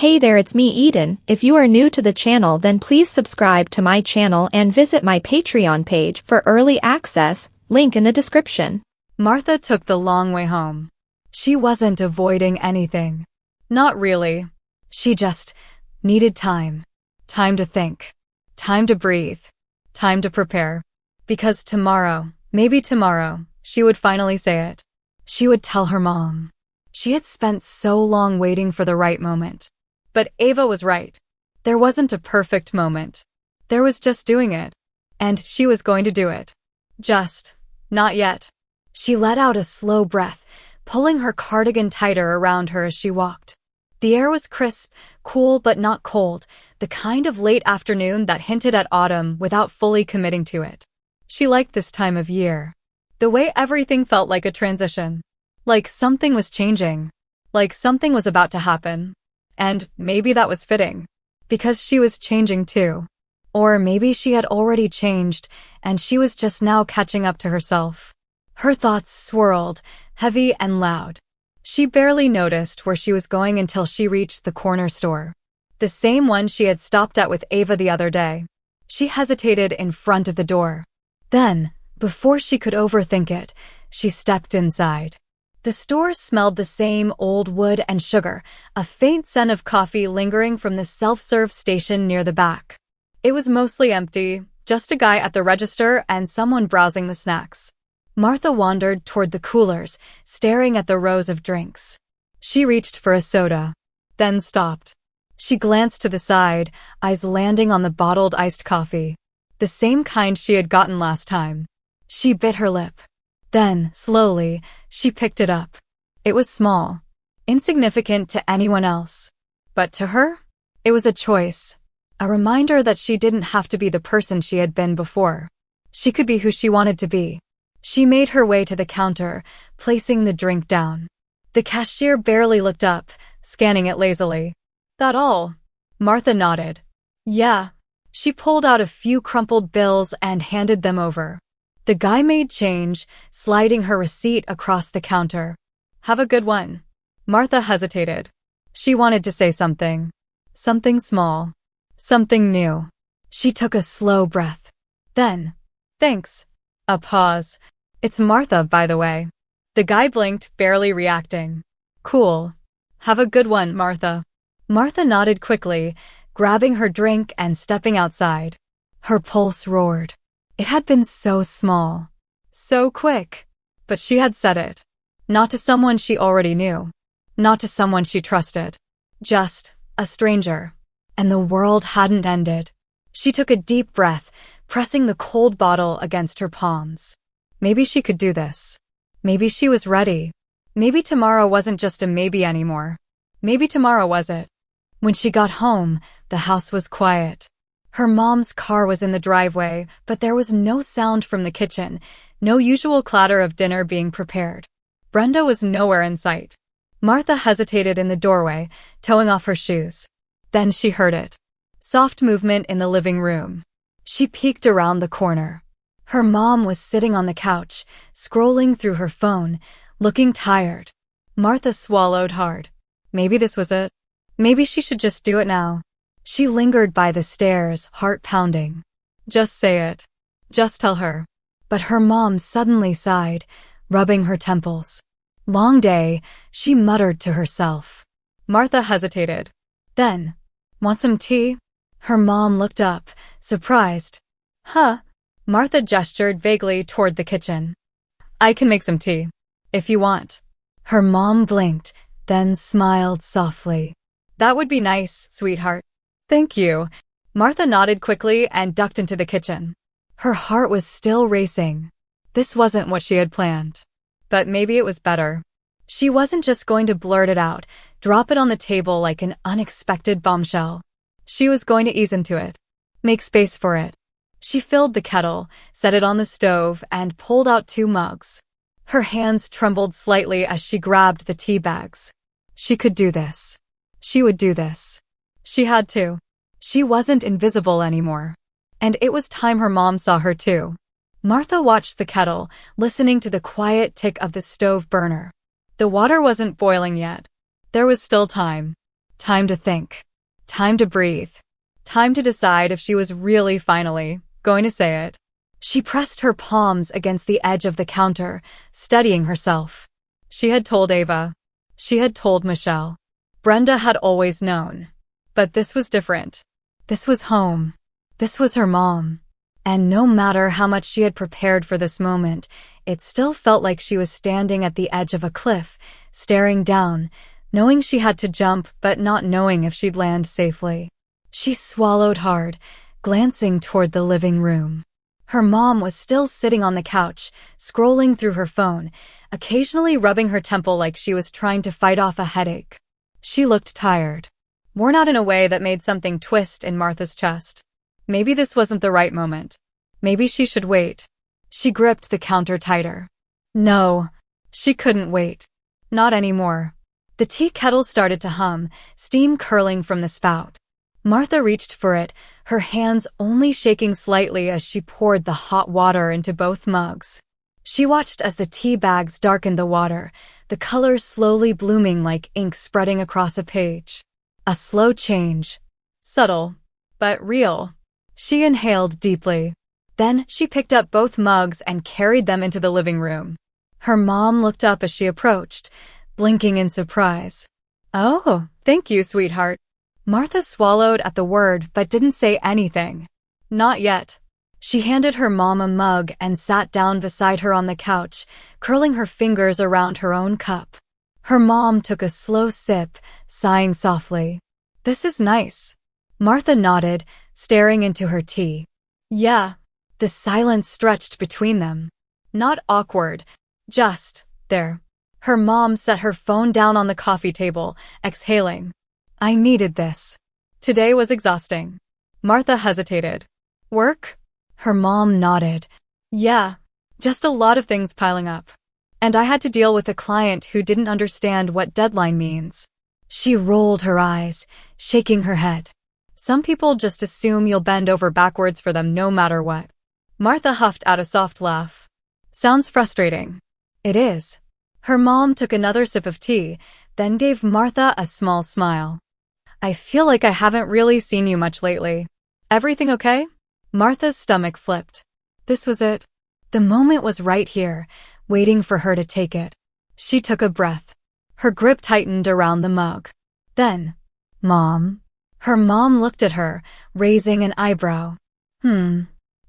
Hey there, it's me Eden. If you are new to the channel, then please subscribe to my channel and visit my Patreon page for early access, link in the description. Martha took the long way home. She wasn't avoiding anything. Not really. She just needed time. Time to think. Time to breathe. Time to prepare. Because tomorrow, maybe tomorrow, she would finally say it. She would tell her mom. She had spent so long waiting for the right moment. But Ava was right. There wasn't a perfect moment. There was just doing it. And she was going to do it. Just, not yet. She let out a slow breath, pulling her cardigan tighter around her as she walked. The air was crisp, cool but not cold, the kind of late afternoon that hinted at autumn without fully committing to it. She liked this time of year. The way everything felt like a transition. Like something was changing. Like something was about to happen. And maybe that was fitting. Because she was changing too. Or maybe she had already changed, and she was just now catching up to herself. Her thoughts swirled, heavy and loud. She barely noticed where she was going until she reached the corner store. The same one she had stopped at with Ava the other day. She hesitated in front of the door. Then, before she could overthink it, she stepped inside. The store smelled the same old wood and sugar, a faint scent of coffee lingering from the self-serve station near the back. It was mostly empty, just a guy at the register and someone browsing the snacks. Martha wandered toward the coolers, staring at the rows of drinks. She reached for a soda, then stopped. She glanced to the side, eyes landing on the bottled iced coffee. The same kind she had gotten last time. She bit her lip. Then, slowly, she picked it up. It was small, insignificant to anyone else. But to her, it was a choice, a reminder that she didn't have to be the person she had been before. She could be who she wanted to be. She made her way to the counter, placing the drink down. The cashier barely looked up, scanning it lazily. That all? Martha nodded. Yeah. She pulled out a few crumpled bills and handed them over. The guy made change, sliding her receipt across the counter. Have a good one. Martha hesitated. She wanted to say something. Something small. Something new. She took a slow breath. Then, thanks. A pause. It's Martha, by the way. The guy blinked, barely reacting. Cool. Have a good one, Martha. Martha nodded quickly, grabbing her drink and stepping outside. Her pulse roared. It had been so small. So quick. But she had said it. Not to someone she already knew. Not to someone she trusted. Just a stranger. And the world hadn't ended. She took a deep breath, pressing the cold bottle against her palms. Maybe she could do this. Maybe she was ready. Maybe tomorrow wasn't just a maybe anymore. Maybe tomorrow was it. When she got home, the house was quiet. Her mom's car was in the driveway, but there was no sound from the kitchen, no usual clatter of dinner being prepared. Brenda was nowhere in sight. Martha hesitated in the doorway, toeing off her shoes. Then she heard it. Soft movement in the living room. She peeked around the corner. Her mom was sitting on the couch, scrolling through her phone, looking tired. Martha swallowed hard. Maybe this was it. Maybe she should just do it now. She lingered by the stairs, heart pounding. Just say it. Just tell her. But her mom suddenly sighed, rubbing her temples. Long day, she muttered to herself. Martha hesitated. Then, want some tea? Her mom looked up, surprised. Huh? Martha gestured vaguely toward the kitchen. I can make some tea, if you want. Her mom blinked, then smiled softly. That would be nice, sweetheart. Thank you. Martha nodded quickly and ducked into the kitchen. Her heart was still racing. This wasn't what she had planned. But maybe it was better. She wasn't just going to blurt it out, drop it on the table like an unexpected bombshell. She was going to ease into it. Make space for it. She filled the kettle, set it on the stove, and pulled out 2 mugs. Her hands trembled slightly as she grabbed the tea bags. She could do this. She would do this. She had to. She wasn't invisible anymore. And it was time her mom saw her too. Martha watched the kettle, listening to the quiet tick of the stove burner. The water wasn't boiling yet. There was still time. Time to think. Time to breathe. Time to decide if she was really finally going to say it. She pressed her palms against the edge of the counter, steadying herself. She had told Ava. She had told Michelle. Brenda had always known. But this was different. This was home. This was her mom. And no matter how much she had prepared for this moment, it still felt like she was standing at the edge of a cliff, staring down, knowing she had to jump but not knowing if she'd land safely. She swallowed hard, glancing toward the living room. Her mom was still sitting on the couch, scrolling through her phone, occasionally rubbing her temple like she was trying to fight off a headache. She looked tired, worn out in a way that made something twist in Martha's chest. Maybe this wasn't the right moment. Maybe she should wait. She gripped the counter tighter. No, she couldn't wait. Not anymore. The tea kettle started to hum, steam curling from the spout. Martha reached for it, her hands only shaking slightly as she poured the hot water into both mugs. She watched as the tea bags darkened the water, the color slowly blooming like ink spreading across a page. A slow change. Subtle, but real. She inhaled deeply. Then she picked up both mugs and carried them into the living room. Her mom looked up as she approached, blinking in surprise. Oh, thank you, sweetheart. Martha swallowed at the word but didn't say anything. Not yet. She handed her mom a mug and sat down beside her on the couch, curling her fingers around her own cup. Her mom took a slow sip, sighing softly. This is nice. Martha nodded, staring into her tea. Yeah. The silence stretched between them. Not awkward, just there. Her mom set her phone down on the coffee table, exhaling. I needed this. Today was exhausting. Martha hesitated. Work? Her mom nodded. Yeah, just a lot of things piling up. And I had to deal with a client who didn't understand what deadline means. She rolled her eyes, shaking her head. Some people just assume you'll bend over backwards for them no matter what. Martha huffed out a soft laugh. Sounds frustrating. It is. Her mom took another sip of tea, then gave Martha a small smile. I feel like I haven't really seen you much lately. Everything okay? Martha's stomach flipped. This was it. The moment was right here, waiting for her to take it. She took a breath. Her grip tightened around the mug. Then, Mom. Her mom looked at her, raising an eyebrow.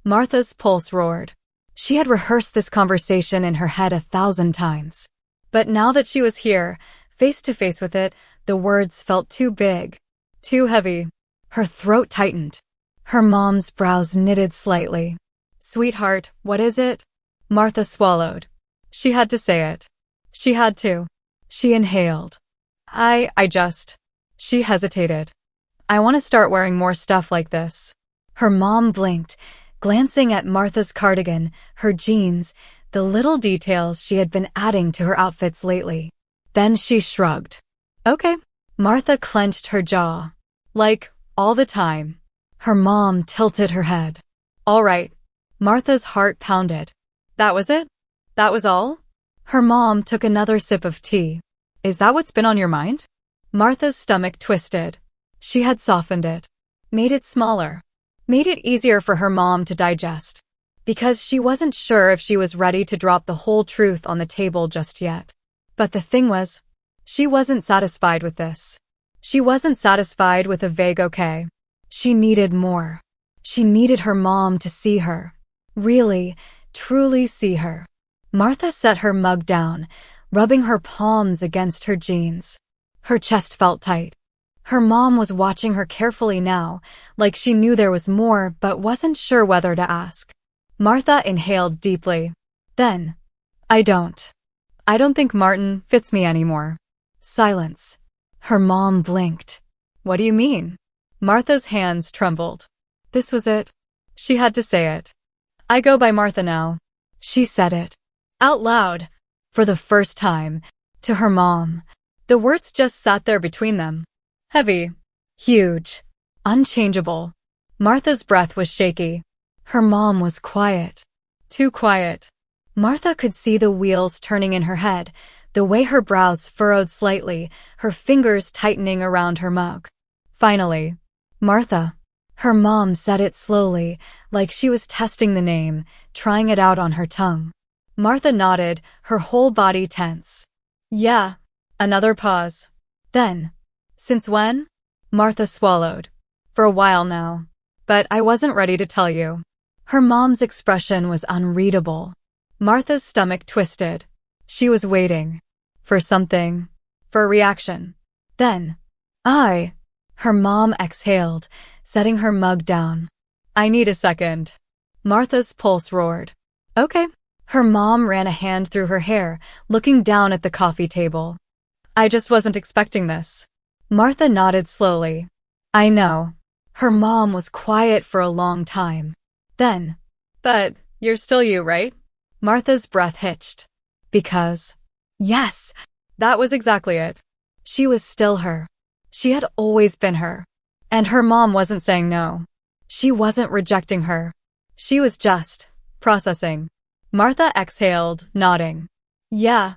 Martha's pulse roared. She had rehearsed this conversation in her head 1,000 times. But now that she was here, face to face with it, the words felt too big, too heavy. Her throat tightened. Her mom's brows knitted slightly. Sweetheart, what is it? Martha swallowed. She had to say it. She had to. She inhaled. She hesitated. I want to start wearing more stuff like this. Her mom blinked, glancing at Martha's cardigan, her jeans, the little details she had been adding to her outfits lately. Then she shrugged. Okay. Martha clenched her jaw. Like, all the time. Her mom tilted her head. All right. Martha's heart pounded. That was it? That was all? Her mom took another sip of tea. Is that what's been on your mind? Martha's stomach twisted. She had softened it. Made it smaller. Made it easier for her mom to digest. Because she wasn't sure if she was ready to drop the whole truth on the table just yet. But the thing was, she wasn't satisfied with this. She wasn't satisfied with a vague okay. She needed more. She needed her mom to see her. Really, truly see her. Martha set her mug down, rubbing her palms against her jeans. Her chest felt tight. Her mom was watching her carefully now, like she knew there was more but wasn't sure whether to ask. Martha inhaled deeply. Then, I don't think Martin fits me anymore. Silence. Her mom blinked. What do you mean? Martha's hands trembled. This was it. She had to say it. I go by Martha now. She said it. Out loud. For the first time. To her mom. The words just sat there between them. Heavy. Huge. Unchangeable. Martha's breath was shaky. Her mom was quiet. Too quiet. Martha could see the wheels turning in her head, the way her brows furrowed slightly, her fingers tightening around her mug. Finally, Martha. Her mom said it slowly, like she was testing the name, trying it out on her tongue. Martha nodded, her whole body tense. Yeah. Another pause. Then, since when? Martha swallowed. For a while now. But I wasn't ready to tell you. Her mom's expression was unreadable. Martha's stomach twisted. She was waiting. For something. For a reaction. Then, her mom exhaled, setting her mug down. I need a second. Martha's pulse roared. Okay. Her mom ran a hand through her hair, looking down at the coffee table. I just wasn't expecting this. Martha nodded slowly. I know. Her mom was quiet for a long time. Then, but you're still you, right? Martha's breath hitched. Because, yes, that was exactly it. She was still her. She had always been her. And her mom wasn't saying no. She wasn't rejecting her. She was just processing. Martha exhaled, nodding. Yeah,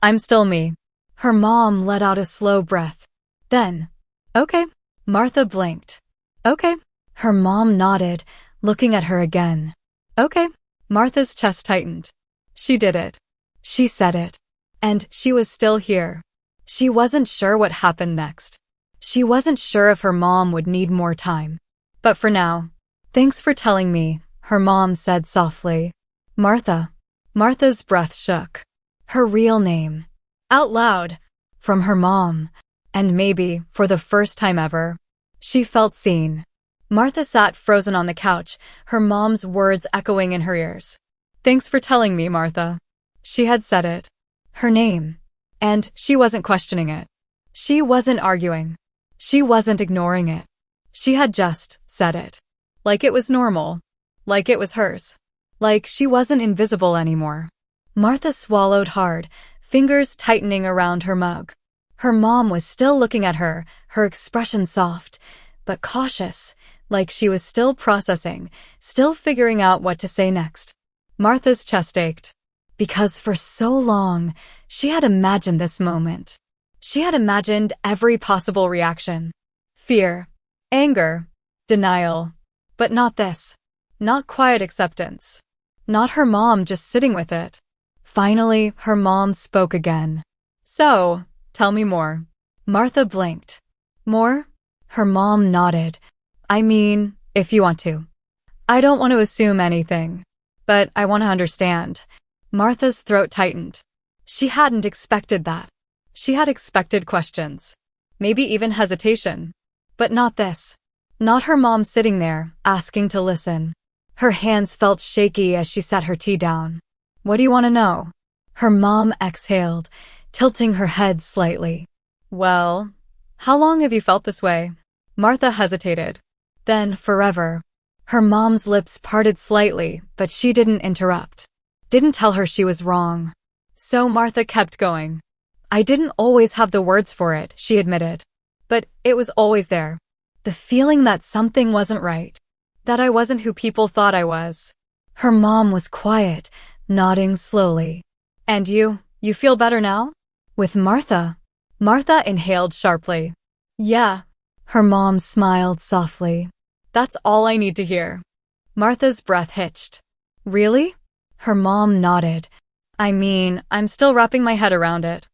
I'm still me. Her mom let out a slow breath. Then, okay. Martha blinked. Okay. Her mom nodded, looking at her again. Okay. Martha's chest tightened. She did it. She said it. And she was still here. She wasn't sure what happened next. She wasn't sure if her mom would need more time. But for now, thanks for telling me, her mom said softly. Martha. Martha's breath shook. Her real name. Out loud. From her mom. And maybe, for the first time ever, she felt seen. Martha sat frozen on the couch, her mom's words echoing in her ears. Thanks for telling me, Martha. She had said it. Her name. And she wasn't questioning it. She wasn't arguing. She wasn't ignoring it. She had just said it. Like it was normal. Like it was hers. Like she wasn't invisible anymore. Martha swallowed hard, fingers tightening around her mug. Her mom was still looking at her, her expression soft, but cautious, like she was still processing, still figuring out what to say next. Martha's chest ached. Because for so long, she had imagined this moment. She had imagined every possible reaction. Fear, anger, denial. But not this. Not quiet acceptance. Not her mom just sitting with it. Finally, her mom spoke again. So, tell me more. Martha blinked. More? Her mom nodded. I mean, if you want to. I don't want to assume anything. But I want to understand. Martha's throat tightened. She hadn't expected that. She had expected questions. Maybe even hesitation. But not this. Not her mom sitting there, asking to listen. Her hands felt shaky as she set her tea down. What do you want to know? Her mom exhaled, tilting her head slightly. Well, how long have you felt this way? Martha hesitated. Then, forever. Her mom's lips parted slightly, but she didn't interrupt. Didn't tell her she was wrong. So Martha kept going. I didn't always have the words for it, she admitted. But it was always there. The feeling that something wasn't right. That I wasn't who people thought I was. Her mom was quiet, nodding slowly. And you feel better now? With Martha. Martha inhaled sharply. Yeah. Her mom smiled softly. That's all I need to hear. Martha's breath hitched. Really? Her mom nodded. I mean, I'm still wrapping my head around it.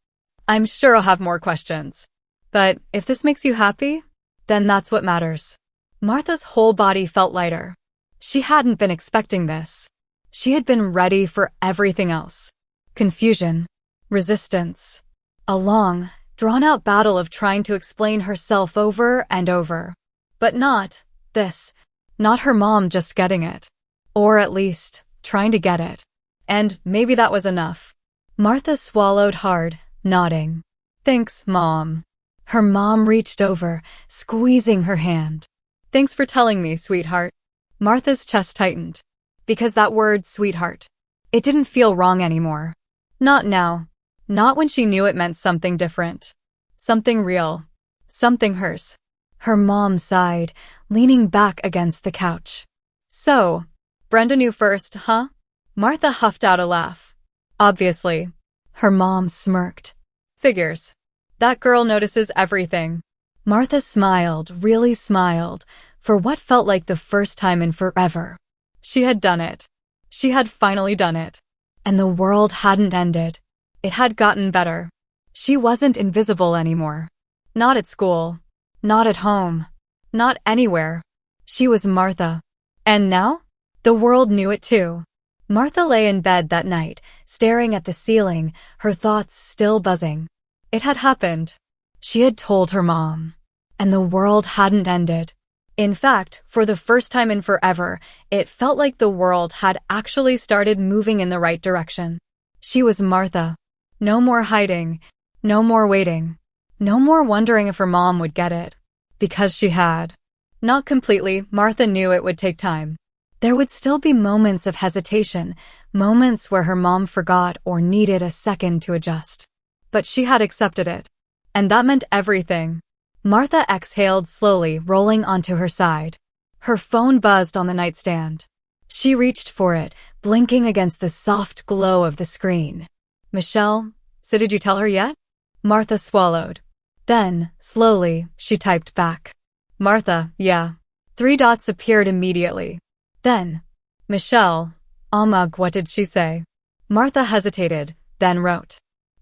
I'm sure I'll have more questions. But if this makes you happy, then that's what matters. Martha's whole body felt lighter. She hadn't been expecting this. She had been ready for everything else. Confusion. Resistance. A long, drawn-out battle of trying to explain herself over and over. But not this. Not her mom just getting it. Or at least, trying to get it. And maybe that was enough. Martha swallowed hard, nodding. Thanks, Mom. Her mom reached over, squeezing her hand. Thanks for telling me, sweetheart. Martha's chest tightened. Because that word, sweetheart, it didn't feel wrong anymore. Not now. Not when she knew it meant something different. Something real. Something hers. Her mom sighed, leaning back against the couch. So, Brenda knew first, huh? Martha huffed out a laugh. Obviously. Her mom smirked. Figures. That girl notices everything. Martha smiled, really smiled, for what felt like the first time in forever. She had done it. She had finally done it. And the world hadn't ended. It had gotten better. She wasn't invisible anymore. Not at school. Not at home. Not anywhere. She was Martha. And now? The world knew it too. Martha lay in bed that night, staring at the ceiling, her thoughts still buzzing. It had happened. She had told her mom. And the world hadn't ended. In fact, for the first time in forever, it felt like the world had actually started moving in the right direction. She was Martha. No more hiding. No more waiting. No more wondering if her mom would get it. Because she had. Not completely, Martha knew it would take time. There would still be moments of hesitation, moments where her mom forgot or needed a second to adjust. But she had accepted it. And that meant everything. Martha exhaled slowly, rolling onto her side. Her phone buzzed on the nightstand. She reached for it, blinking against the soft glow of the screen. Michelle, so did you tell her yet? Martha swallowed. Then, slowly, she typed back. Martha, yeah. 3 dots appeared immediately. Then, Michelle, Mug, what did she say? Martha hesitated, then wrote.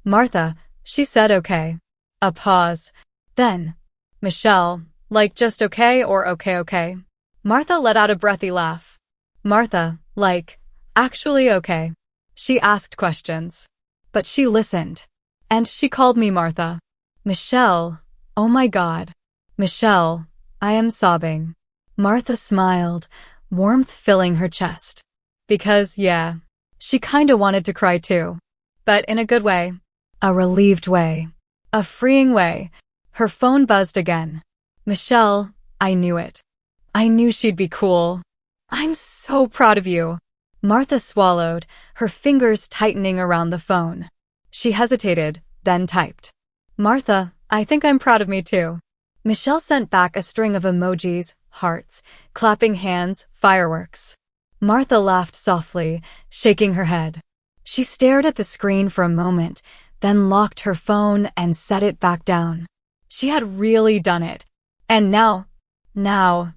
Martha, she said okay. A pause. Then, Michelle, like just okay or okay? Martha let out a breathy laugh. Martha, like, actually okay. She asked questions. But she listened. And she called me Martha. Michelle, oh my God. Michelle, I am sobbing. Martha smiled, warmth filling her chest. Because, yeah, she kinda wanted to cry too. But in a good way. A relieved way. A freeing way. Her phone buzzed again. Michelle, I knew it. I knew she'd be cool. I'm so proud of you. Martha swallowed, her fingers tightening around the phone. She hesitated, then typed. Martha, I think I'm proud of me too. Michelle sent back a string of emojis, hearts, clapping hands, fireworks. Martha laughed softly, shaking her head. She stared at the screen for a moment, then locked her phone and set it back down. She had really done it. And now,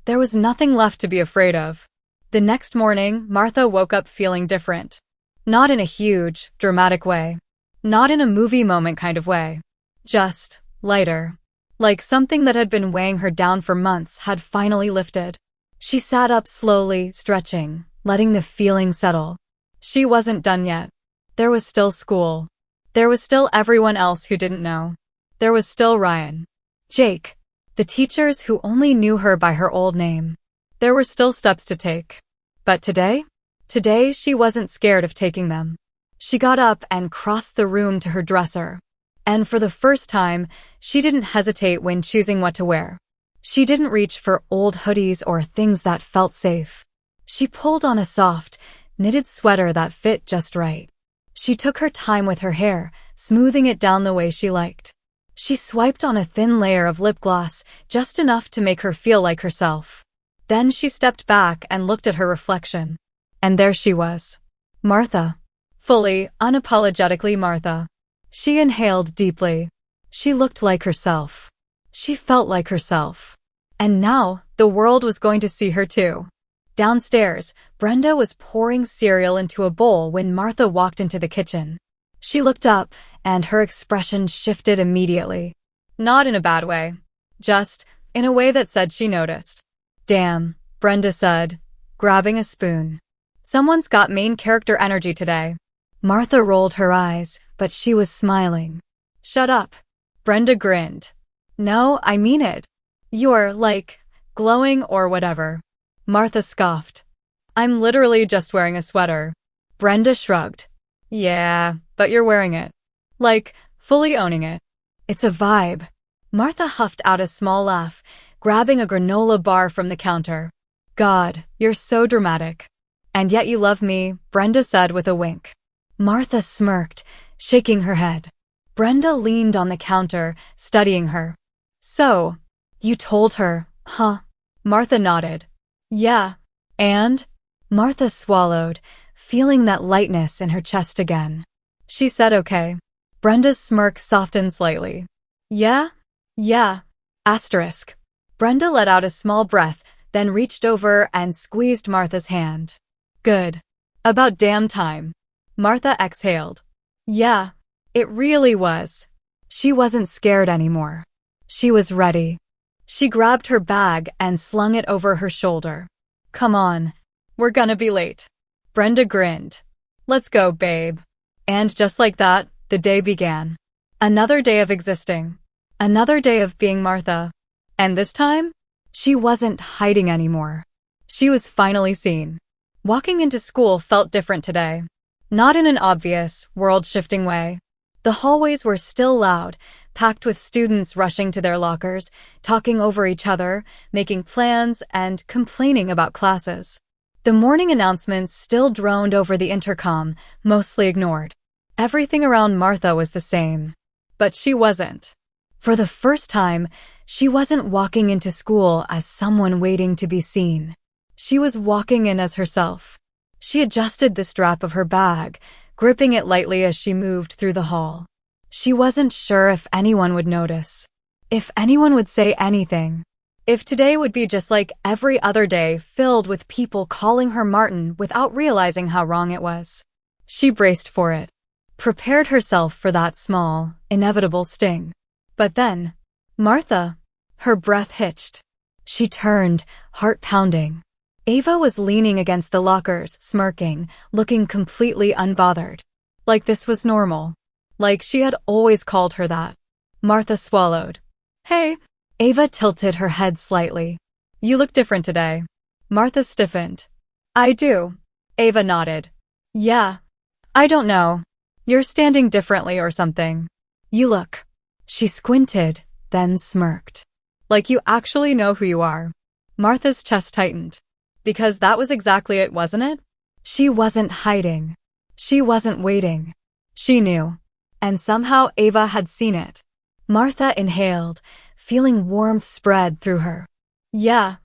there was nothing left to be afraid of. The next morning, Martha woke up feeling different. Not in a huge, dramatic way. Not in a movie moment kind of way. Just lighter. Like something that had been weighing her down for months had finally lifted. She sat up slowly, stretching, letting the feeling settle. She wasn't done yet. There was still school. There was still everyone else who didn't know. There was still Ryan. Jake. The teachers who only knew her by her old name. There were still steps to take. But today she wasn't scared of taking them. She got up and crossed the room to her dresser. And for the first time, she didn't hesitate when choosing what to wear. She didn't reach for old hoodies or things that felt safe. She pulled on a soft, knitted sweater that fit just right. She took her time with her hair, smoothing it down the way she liked. She swiped on a thin layer of lip gloss, just enough to make her feel like herself. Then she stepped back and looked at her reflection. And there she was. Martha. Fully, unapologetically Martha. She inhaled deeply. She looked like herself. She felt like herself. And now, the world was going to see her too. Downstairs, Brenda was pouring cereal into a bowl when Martha walked into the kitchen. She looked up, and her expression shifted immediately. Not in a bad way. Just in a way that said she noticed. Damn, Brenda said, grabbing a spoon. Someone's got main character energy today. Martha rolled her eyes, but she was smiling. Shut up. Brenda grinned. No, I mean it. You're, like, glowing or whatever. Martha scoffed. I'm literally just wearing a sweater. Brenda shrugged. Yeah, but you're wearing it. Like, fully owning it. It's a vibe. Martha huffed out a small laugh, grabbing a granola bar from the counter. God, you're so dramatic. And yet you love me, Brenda said with a wink. Martha smirked, shaking her head. Brenda leaned on the counter, studying her. So, you told her, huh? Martha nodded. Yeah. And? Martha swallowed, feeling that lightness in her chest again. She said okay. Brenda's smirk softened slightly. Yeah? Yeah. Asterisk. Brenda let out a small breath, then reached over and squeezed Martha's hand. Good. About damn time. Martha exhaled. Yeah, it really was. She wasn't scared anymore. She was ready. She grabbed her bag and slung it over her shoulder. Come on. We're gonna be late. Brenda grinned. Let's go, babe. And just like that, the day began. Another day of existing. Another day of being Martha. And this time, she wasn't hiding anymore. She was finally seen. Walking into school felt different today. Not in an obvious, world-shifting way. The hallways were still loud, packed with students rushing to their lockers, talking over each other, making plans, and complaining about classes. The morning announcements still droned over the intercom, mostly ignored. Everything around Martha was the same. But she wasn't. For the first time, she wasn't walking into school as someone waiting to be seen. She was walking in as herself. She adjusted the strap of her bag, gripping it lightly as she moved through the hall. She wasn't sure if anyone would notice. If anyone would say anything. If today would be just like every other day, filled with people calling her Martin without realizing how wrong it was. She braced for it. Prepared herself for that small, inevitable sting. But then, Martha. Her breath hitched. She turned, heart pounding. Ava was leaning against the lockers, smirking, looking completely unbothered. Like this was normal. Like she had always called her that. Martha swallowed. Hey. Ava tilted her head slightly. You look different today. Martha stiffened. I do. Ava nodded. Yeah. I don't know. You're standing differently or something. You look. She squinted, then smirked. Like you actually know who you are. Martha's chest tightened. Because that was exactly it, wasn't it? She wasn't hiding. She wasn't waiting. She knew. And somehow Ava had seen it. Martha inhaled, feeling warmth spread through her. Yeah,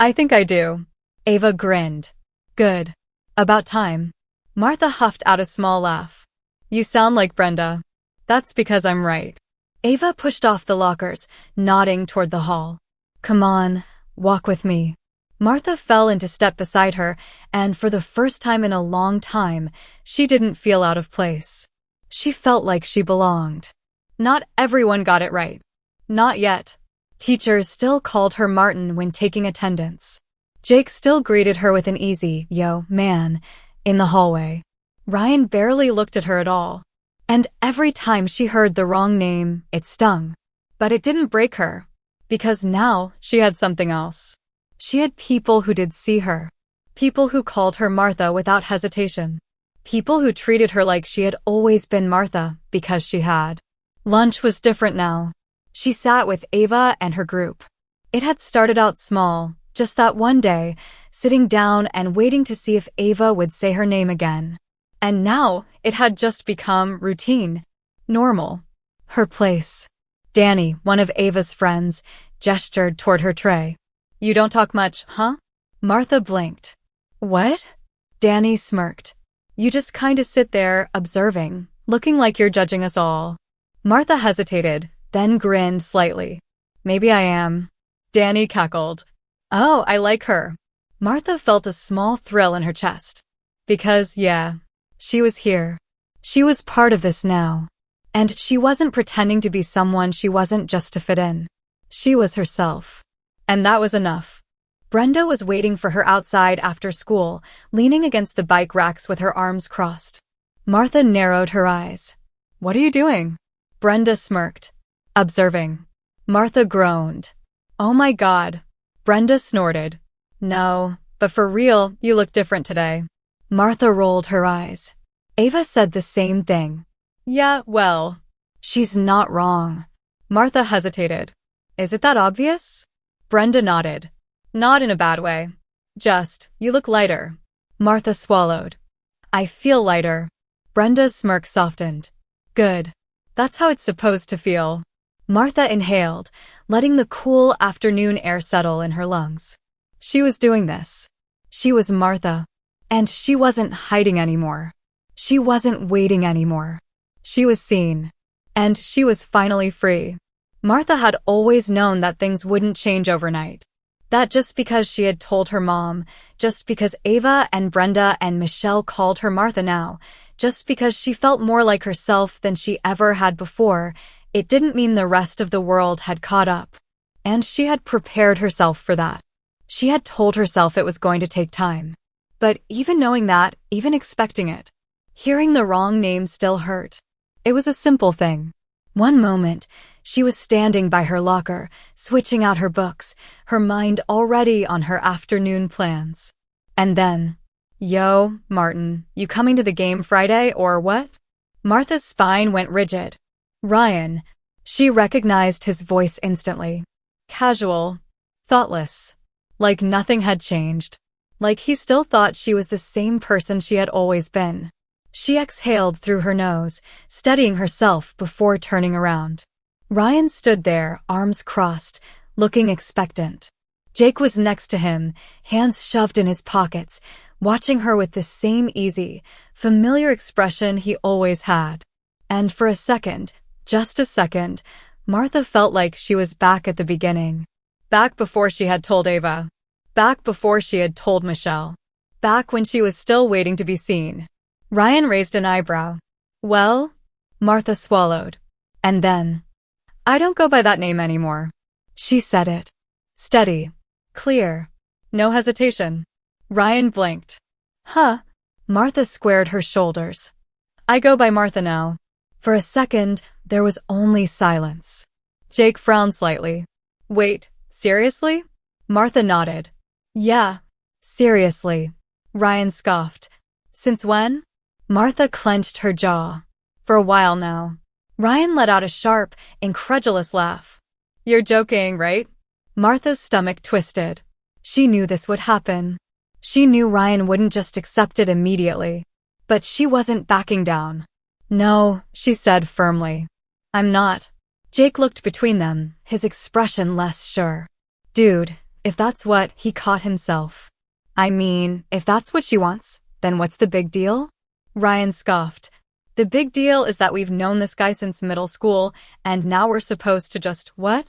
I think I do. Ava grinned. Good. About time. Martha huffed out a small laugh. You sound like Brenda. That's because I'm right. Ava pushed off the lockers, nodding toward the hall. Come on, walk with me. Martha fell into step beside her, and for the first time in a long time, she didn't feel out of place. She felt like she belonged. Not everyone got it right. Not yet. Teachers still called her Martin when taking attendance. Jake still greeted her with an easy, yo, man, in the hallway. Ryan barely looked at her at all. And every time she heard the wrong name, it stung. But it didn't break her. Because now she had something else. She had people who did see her. People who called her Martha without hesitation. People who treated her like she had always been Martha, because she had. Lunch was different now. She sat with Ava and her group. It had started out small, just that one day, sitting down and waiting to see if Ava would say her name again. And now, it had just become routine. Normal. Her place. Danny, one of Ava's friends, gestured toward her tray. You don't talk much, huh? Martha blinked. What? Danny smirked. You just kinda sit there, observing, looking like you're judging us all. Martha hesitated, then grinned slightly. Maybe I am. Danny cackled. Oh, I like her. Martha felt a small thrill in her chest. Because, yeah, she was here. She was part of this now. And she wasn't pretending to be someone she wasn't just to fit in. She was herself. And that was enough. Brenda was waiting for her outside after school, leaning against the bike racks with her arms crossed. Martha narrowed her eyes. What are you doing? Brenda smirked. Observing. Martha groaned. Oh my God. Brenda snorted. No, but for real, you look different today. Martha rolled her eyes. Ava said the same thing. Yeah, well. She's not wrong. Martha hesitated. Is it that obvious? Brenda nodded. Not in a bad way. Just, you look lighter. Martha swallowed. I feel lighter. Brenda's smirk softened. Good. That's how it's supposed to feel. Martha inhaled, letting the cool afternoon air settle in her lungs. She was doing this. She was Martha. And she wasn't hiding anymore. She wasn't waiting anymore. She was seen. And she was finally free. Martha had always known that things wouldn't change overnight. That just because she had told her mom, just because Ava and Brenda and Michelle called her Martha now, just because she felt more like herself than she ever had before, it didn't mean the rest of the world had caught up. And she had prepared herself for that. She had told herself it was going to take time. But even knowing that, even expecting it, hearing the wrong name still hurt. It was a simple thing. One moment, she was standing by her locker, switching out her books, her mind already on her afternoon plans. And then, "Yo, Martin, you coming to the game Friday or what?" Martha's spine went rigid. "Ryan." She recognized his voice instantly. Casual, thoughtless, like nothing had changed. Like he still thought she was the same person she had always been. She exhaled through her nose, steadying herself before turning around. Ryan stood there, arms crossed, looking expectant. Jake was next to him, hands shoved in his pockets, watching her with the same easy, familiar expression he always had. And for a second, just a second, Martha felt like she was back at the beginning. Back before she had told Ava. Back before she had told Michelle. Back when she was still waiting to be seen. Ryan raised an eyebrow. "Well?" Martha swallowed. And then, "I don't go by that name anymore." She said it. Steady. Clear. No hesitation. Ryan blinked. "Huh?" Martha squared her shoulders. "I go by Martha now." For a second, there was only silence. Jake frowned slightly. "Wait, seriously?" Martha nodded. "Yeah, seriously." Ryan scoffed. "Since when?" Martha clenched her jaw. "For a while now." Ryan let out a sharp, incredulous laugh. "You're joking, right?" Martha's stomach twisted. She knew this would happen. She knew Ryan wouldn't just accept it immediately. But she wasn't backing down. "No," she said firmly. "I'm not." Jake looked between them, his expression less sure. "Dude, if that's what," he caught himself. "I mean, if that's what she wants, then what's the big deal?" Ryan scoffed. "The big deal is that we've known this guy since middle school, and now we're supposed to just, what?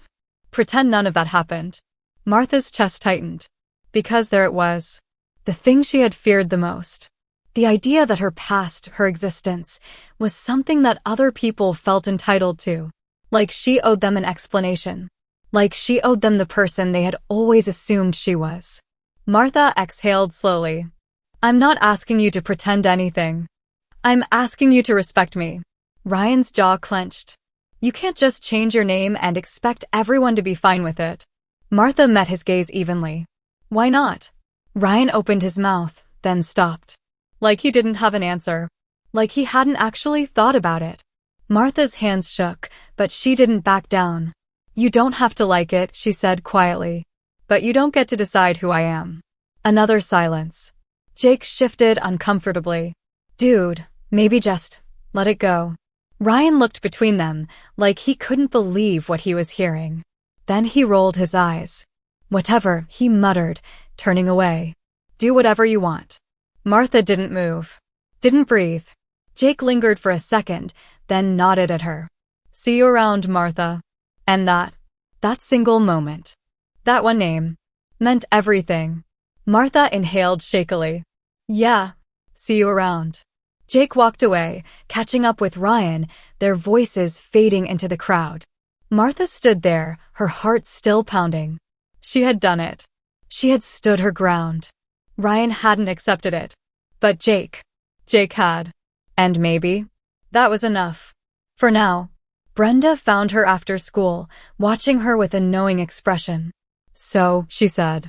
Pretend none of that happened." Martha's chest tightened. Because there it was. The thing she had feared the most. The idea that her past, her existence, was something that other people felt entitled to. Like she owed them an explanation. Like she owed them the person they had always assumed she was. Martha exhaled slowly. "I'm not asking you to pretend anything. I'm asking you to respect me." Ryan's jaw clenched. "You can't just change your name and expect everyone to be fine with it." Martha met his gaze evenly. "Why not?" Ryan opened his mouth, then stopped. Like he didn't have an answer. Like he hadn't actually thought about it. Martha's hands shook, but she didn't back down. "You don't have to like it," she said quietly. "But you don't get to decide who I am." Another silence. Jake shifted uncomfortably. "Dude, maybe just let it go." Ryan looked between them, like he couldn't believe what he was hearing. Then he rolled his eyes. "Whatever," he muttered, turning away. "Do whatever you want." Martha didn't move. Didn't breathe. Jake lingered for a second, then nodded at her. "See you around, Martha." And that single moment, that one name, meant everything. Martha inhaled shakily. "Yeah, see you around." Jake walked away, catching up with Ryan, their voices fading into the crowd. Martha stood there, her heart still pounding. She had done it. She had stood her ground. Ryan hadn't accepted it. But Jake had. And maybe that was enough. For now. Brenda found her after school, watching her with a knowing expression. "So," she said,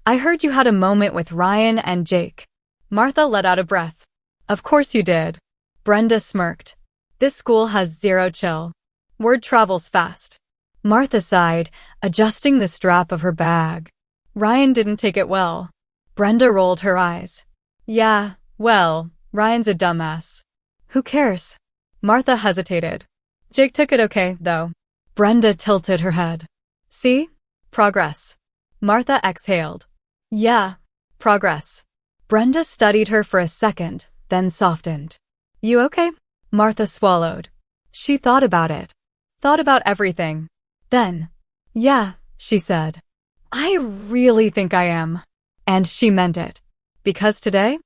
"I heard you had a moment with Ryan and Jake." Martha let out a breath. "Of course you did." Brenda smirked. "This school has zero chill. Word travels fast." Martha sighed, adjusting the strap of her bag. "Ryan didn't take it well." Brenda rolled her eyes. "Yeah, well, Ryan's a dumbass." "Who cares?" Martha hesitated. "Jake took it okay, though." Brenda tilted her head. "See? Progress." Martha exhaled. "Yeah, progress." Brenda studied her for a second, then softened. "You okay?" Martha swallowed. She thought about it. Thought about everything. Then, yeah, she said. I really think I am. And she meant it. Because today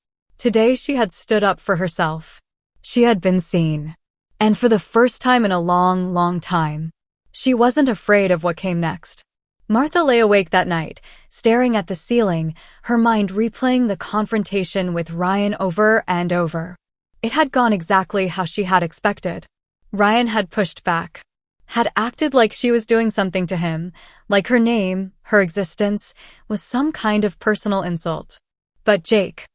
she had stood up for herself. She had been seen. And for the first time in a long, long time, she wasn't afraid of what came next. Martha lay awake that night, staring at the ceiling, her mind replaying the confrontation with Ryan over and over. It had gone exactly how she had expected. Ryan had pushed back, had acted like she was doing something to him, like her name, her existence, was some kind of personal insult. But Jake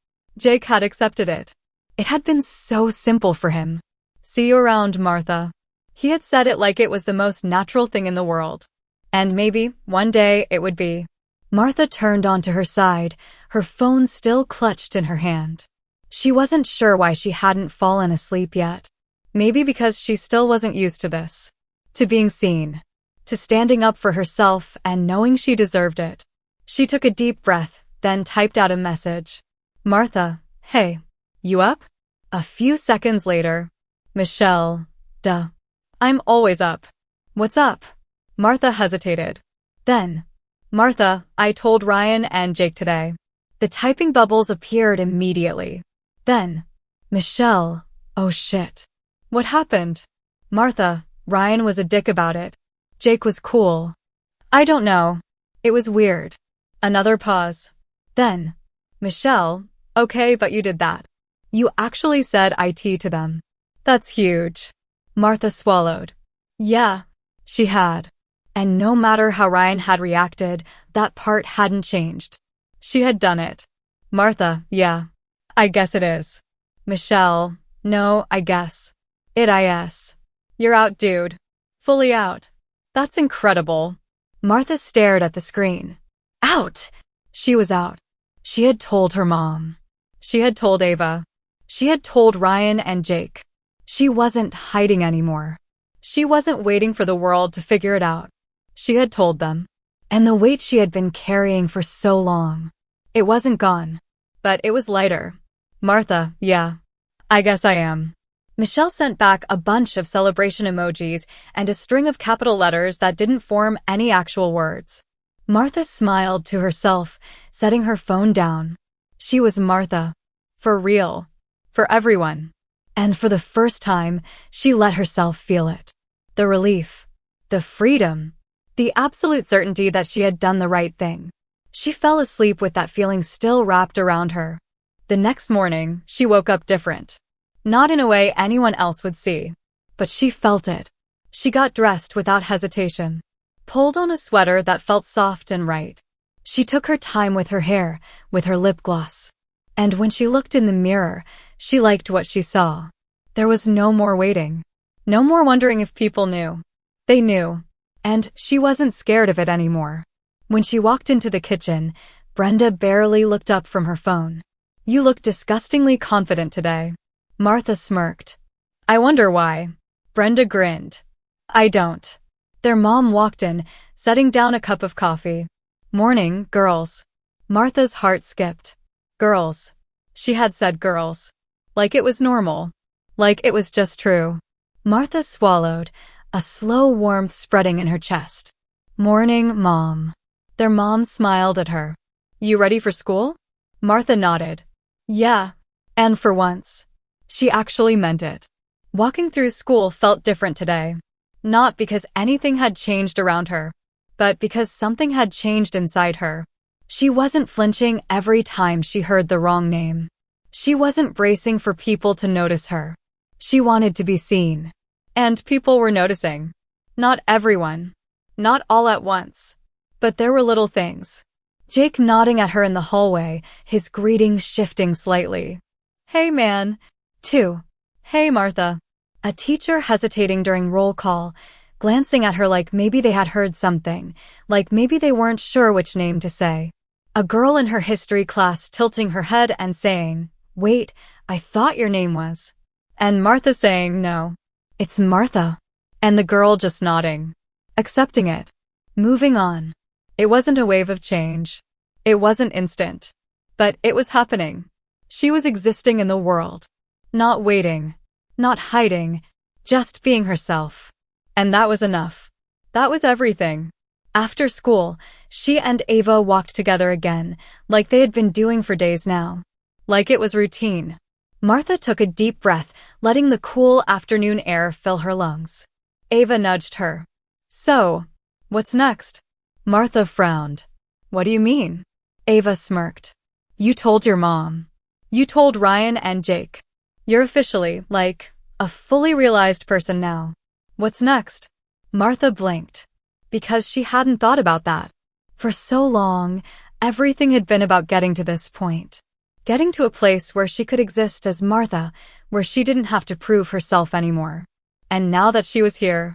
had accepted it. It had been so simple for him. See you around, Martha. He had said it like it was the most natural thing in the world. And maybe, one day, it would be. Martha turned onto her side, her phone still clutched in her hand. She wasn't sure why she hadn't fallen asleep yet. Maybe because she still wasn't used to this. To being seen. To standing up for herself and knowing she deserved it. She took a deep breath, then typed out a message. Martha, hey, you up? A few seconds later. Michelle, duh. I'm always up. What's up? Martha hesitated. Then, Martha, I told Ryan and Jake today. The typing bubbles appeared immediately. Then, Michelle, oh shit. What happened? Martha, Ryan was a dick about it. Jake was cool. I don't know. It was weird. Another pause. Then, Michelle, okay, but you did that. You actually said IT to them. That's huge. Martha swallowed. Yeah, she had. And no matter how Ryan had reacted, that part hadn't changed. She had done it. Martha, yeah. I guess it is. Michelle, no, I guess. It is. You're out, dude. Fully out. That's incredible. Martha stared at the screen. Out! She was out. She had told her mom. She had told Ava. She had told Ryan and Jake. She wasn't hiding anymore. She wasn't waiting for the world to figure it out. She had told them. And the weight she had been carrying for so long. It wasn't gone. But it was lighter. Martha, yeah. I guess I am. Michelle sent back a bunch of celebration emojis and a string of capital letters that didn't form any actual words. Martha smiled to herself, setting her phone down. She was Martha. For real. For everyone. And for the first time, she let herself feel it. The relief. The freedom. The absolute certainty that she had done the right thing. She fell asleep with that feeling still wrapped around her. The next morning, she woke up different. Not in a way anyone else would see. But she felt it. She got dressed without hesitation. Pulled on a sweater that felt soft and right. She took her time with her hair, with her lip gloss. And when she looked in the mirror, she liked what she saw. There was no more waiting. No more wondering if people knew. They knew. And she wasn't scared of it anymore. When she walked into the kitchen, Brenda barely looked up from her phone. You look disgustingly confident today. Martha smirked. I wonder why. Brenda grinned. I don't. Their mom walked in, setting down a cup of coffee. Morning, girls. Martha's heart skipped. Girls. She had said girls. Like it was normal. Like it was just true. Martha swallowed, a slow warmth spreading in her chest. Morning, Mom. Their mom smiled at her. You ready for school? Martha nodded. Yeah. And for once, she actually meant it. Walking through school felt different today. Not because anything had changed around her, but because something had changed inside her. She wasn't flinching every time she heard the wrong name. She wasn't bracing for people to notice her. She wanted to be seen. And people were noticing. Not everyone. Not all at once. But there were little things. Jake nodding at her in the hallway, his greeting shifting slightly. Hey man. Two. Hey Martha. A teacher hesitating during roll call, glancing at her like maybe they had heard something, like maybe they weren't sure which name to say. A girl in her history class tilting her head and saying, wait, I thought your name was. And Martha saying, no. It's Martha. And the girl just nodding. Accepting it. Moving on. It wasn't a wave of change. It wasn't instant. But it was happening. She was existing in the world. Not waiting. Not hiding. Just being herself. And that was enough. That was everything. After school, she and Ava walked together again, like they had been doing for days now. Like it was routine. Martha took a deep breath, letting the cool afternoon air fill her lungs. Ava nudged her. So, what's next? Martha frowned. What do you mean? Ava smirked. You told your mom. You told Ryan and Jake. You're officially, like, a fully realized person now. What's next? Martha blinked. Because she hadn't thought about that. For so long, everything had been about getting to this point. Getting to a place where she could exist as Martha, where she didn't have to prove herself anymore. And now that she was here,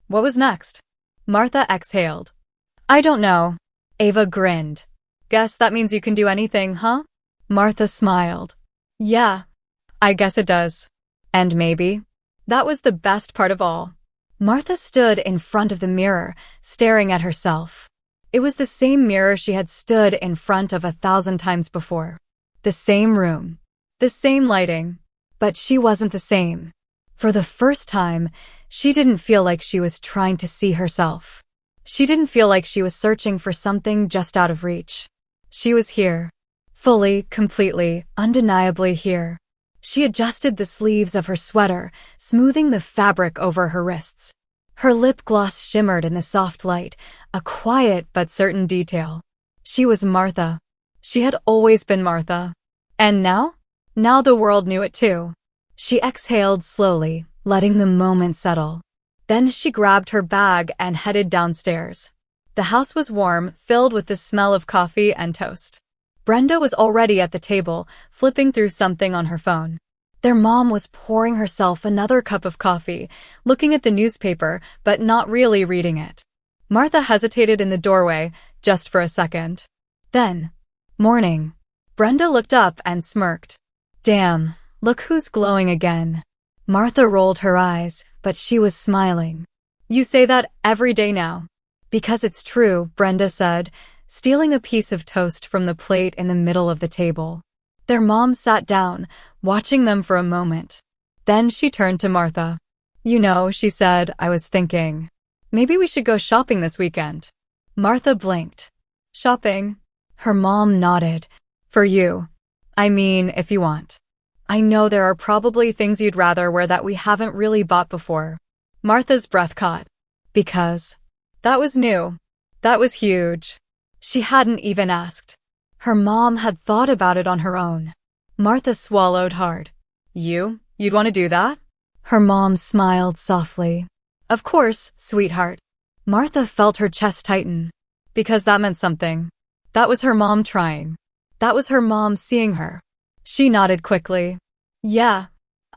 what was next? Martha exhaled. I don't know. Ava grinned. Guess that means you can do anything, huh? Martha smiled. Yeah, I guess it does. And maybe. That was the best part of all. Martha stood in front of the mirror, staring at herself. It was the same mirror she had stood in front of 1,000 times before. The same room. The same lighting. But she wasn't the same. For the first time, she didn't feel like she was trying to see herself. She didn't feel like she was searching for something just out of reach. She was here. Fully, completely, undeniably here. She adjusted the sleeves of her sweater, smoothing the fabric over her wrists. Her lip gloss shimmered in the soft light, a quiet but certain detail. She was Martha. She had always been Martha. And now? Now the world knew it too. She exhaled slowly, letting the moment settle. Then she grabbed her bag and headed downstairs. The house was warm, filled with the smell of coffee and toast. Brenda was already at the table, flipping through something on her phone. Their mom was pouring herself another cup of coffee, looking at the newspaper, but not really reading it. Martha hesitated in the doorway, just for a second. Then, morning. Brenda looked up and smirked. Damn, look who's glowing again. Martha rolled her eyes, but she was smiling. You say that every day now. Because it's true, Brenda said, stealing a piece of toast from the plate in the middle of the table. Their mom sat down, watching them for a moment. Then she turned to Martha. You know, she said, I was thinking. Maybe we should go shopping this weekend. Martha blinked. Shopping? Her mom nodded. For you. I mean, if you want. I know there are probably things you'd rather wear that we haven't really bought before. Martha's breath caught. Because. That was new. That was huge. She hadn't even asked. Her mom had thought about it on her own. Martha swallowed hard. You'd want to do that? Her mom smiled softly. Of course, sweetheart. Martha felt her chest tighten. Because that meant something. That was her mom trying. That was her mom seeing her. She nodded quickly. Yeah,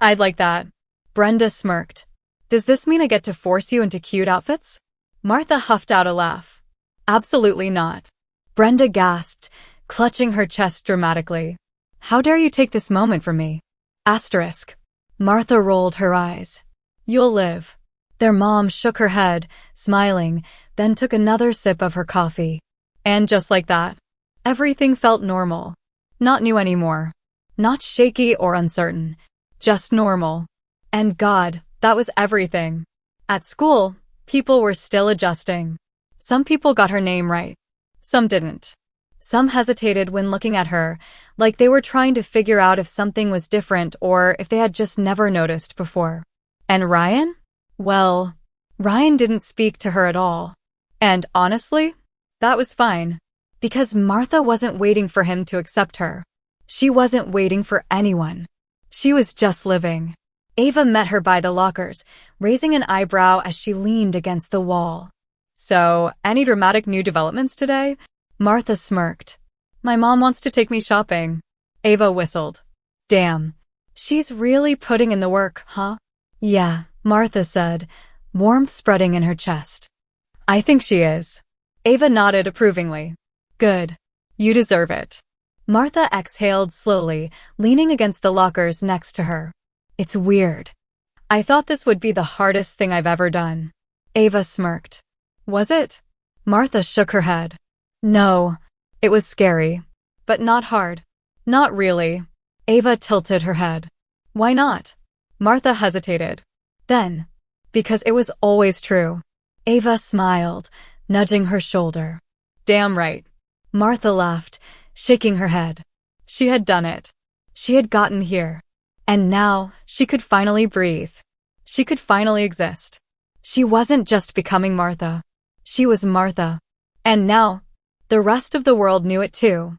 I'd like that. Brenda smirked. Does this mean I get to force you into cute outfits? Martha huffed out a laugh. Absolutely not. Brenda gasped, clutching her chest dramatically. How dare you take this moment from me? Asterisk. Martha rolled her eyes. You'll live. Their mom shook her head, smiling, then took another sip of her coffee. And just like that, everything felt normal. Not new anymore. Not shaky or uncertain. Just normal. And God, that was everything. At school, people were still adjusting. Some people got her name right. Some didn't. Some hesitated when looking at her, like they were trying to figure out if something was different or if they had just never noticed before. And Ryan? Well, Ryan didn't speak to her at all. And honestly, that was fine. Because Martha wasn't waiting for him to accept her. She wasn't waiting for anyone. She was just living. Ava met her by the lockers, raising an eyebrow as she leaned against the wall. So, any dramatic new developments today? Martha smirked. My mom wants to take me shopping. Ava whistled. Damn. She's really putting in the work, huh? Yeah, Martha said, warmth spreading in her chest. I think she is. Ava nodded approvingly. Good. You deserve it. Martha exhaled slowly, leaning against the lockers next to her. It's weird. I thought this would be the hardest thing I've ever done. Ava smirked. Was it? Martha shook her head. No, it was scary. But not hard. Not really. Ava tilted her head. Why not? Martha hesitated. Then, because it was always true, Ava smiled, nudging her shoulder. Damn right. Martha laughed, shaking her head. She had done it. She had gotten here. And now, she could finally breathe. She could finally exist. She wasn't just becoming Martha. She was Martha. And now, the rest of the world knew it too.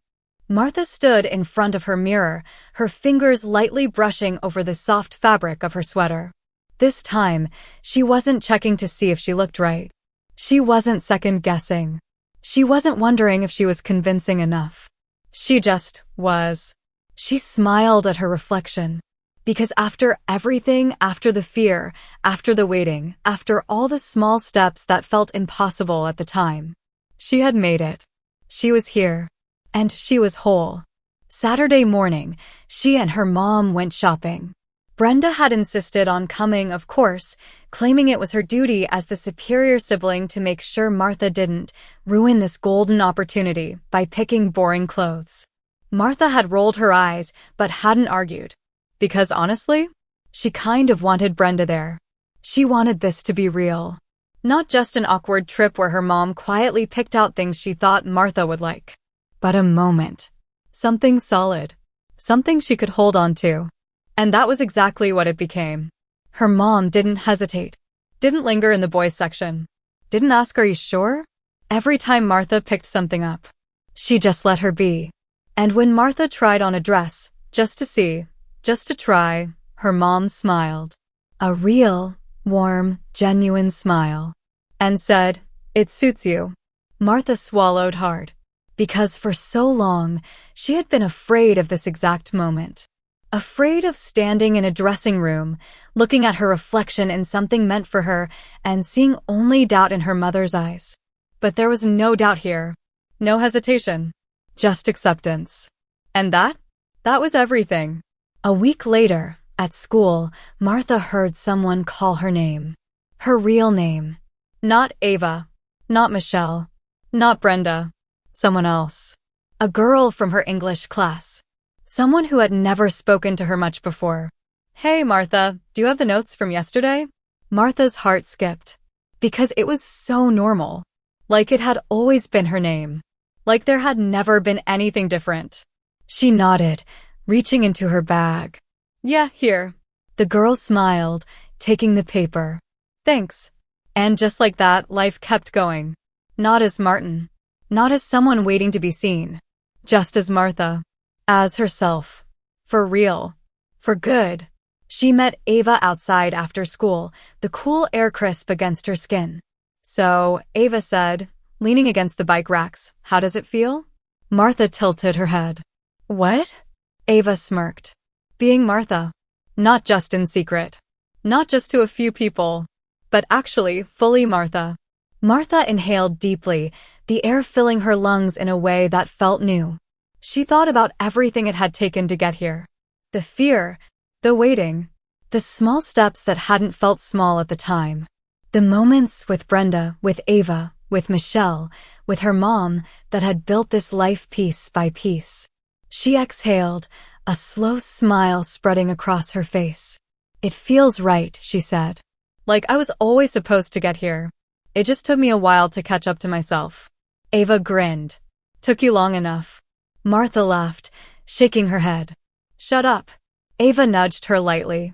Martha stood in front of her mirror, her fingers lightly brushing over the soft fabric of her sweater. This time, she wasn't checking to see if she looked right. She wasn't second-guessing. She wasn't wondering if she was convincing enough. She just was. She smiled at her reflection. Because after everything, after the fear, after the waiting, after all the small steps that felt impossible at the time, she had made it. She was here. And she was whole. Saturday morning, she and her mom went shopping. Brenda had insisted on coming, of course, claiming it was her duty as the superior sibling to make sure Martha didn't ruin this golden opportunity by picking boring clothes. Martha had rolled her eyes, but hadn't argued. Because honestly, she kind of wanted Brenda there. She wanted this to be real. Not just an awkward trip where her mom quietly picked out things she thought Martha would like. But a moment. Something solid. Something she could hold on to. And that was exactly what it became. Her mom didn't hesitate. Didn't linger in the boys section. Didn't ask, "Are you sure?" Every time Martha picked something up, she just let her be. And when Martha tried on a dress, just to see, just to try, her mom smiled. A real, warm, genuine smile. And said, "It suits you." Martha swallowed hard. Because for so long, she had been afraid of this exact moment. Afraid of standing in a dressing room, looking at her reflection in something meant for her, and seeing only doubt in her mother's eyes. But there was no doubt here. No hesitation. Just acceptance. And that was everything. A week later, at school, Martha heard someone call her name. Her real name. Not Ava. Not Michelle. Not Brenda. Someone else. A girl from her English class. Someone who had never spoken to her much before. "Hey, Martha, do you have the notes from yesterday?" Martha's heart skipped. Because it was so normal. Like it had always been her name. Like there had never been anything different. She nodded, reaching into her bag. "Yeah, here." The girl smiled, taking the paper. "Thanks." And just like that, life kept going. Not as Martin. Not as someone waiting to be seen. Just as Martha. As herself. For real. For good. She met Ava outside after school, the cool air crisp against her skin. "So," Ava said, leaning against the bike racks, "how does it feel?" Martha tilted her head. "What?" Ava smirked. Being Martha. Not just in secret. Not just to a few people. But actually fully Martha. Martha inhaled deeply, the air filling her lungs in a way that felt new. She thought about everything it had taken to get here. The fear, the waiting, the small steps that hadn't felt small at the time. The moments with Brenda, with Ava, with Michelle, with her mom that had built this life piece by piece. She exhaled, a slow smile spreading across her face. "It feels right," she said. "Like I was always supposed to get here. It just took me a while to catch up to myself." Ava grinned. "Took you long enough." Martha laughed, shaking her head. "Shut up." Ava nudged her lightly.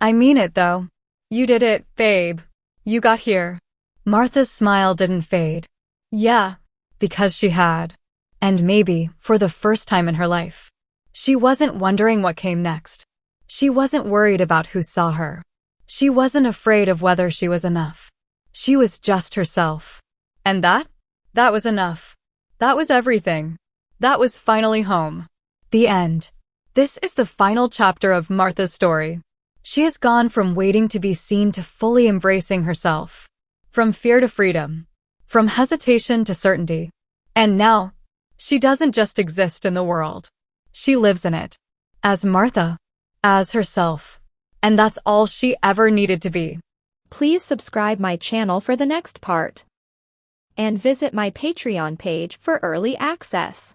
"I mean it, though. You did it, babe. You got here." Martha's smile didn't fade. Yeah, because she had. And maybe, for the first time in her life. She wasn't wondering what came next. She wasn't worried about who saw her. She wasn't afraid of whether she was enough. She was just herself. And that was enough. That was everything. That was finally home. The end. This is the final chapter of Martha's story. She has gone from waiting to be seen to fully embracing herself. From fear to freedom. From hesitation to certainty. And now, she doesn't just exist in the world. She lives in it. As Martha. As herself. And that's all she ever needed to be. Please subscribe my channel for the next part. And visit my Patreon page for early access.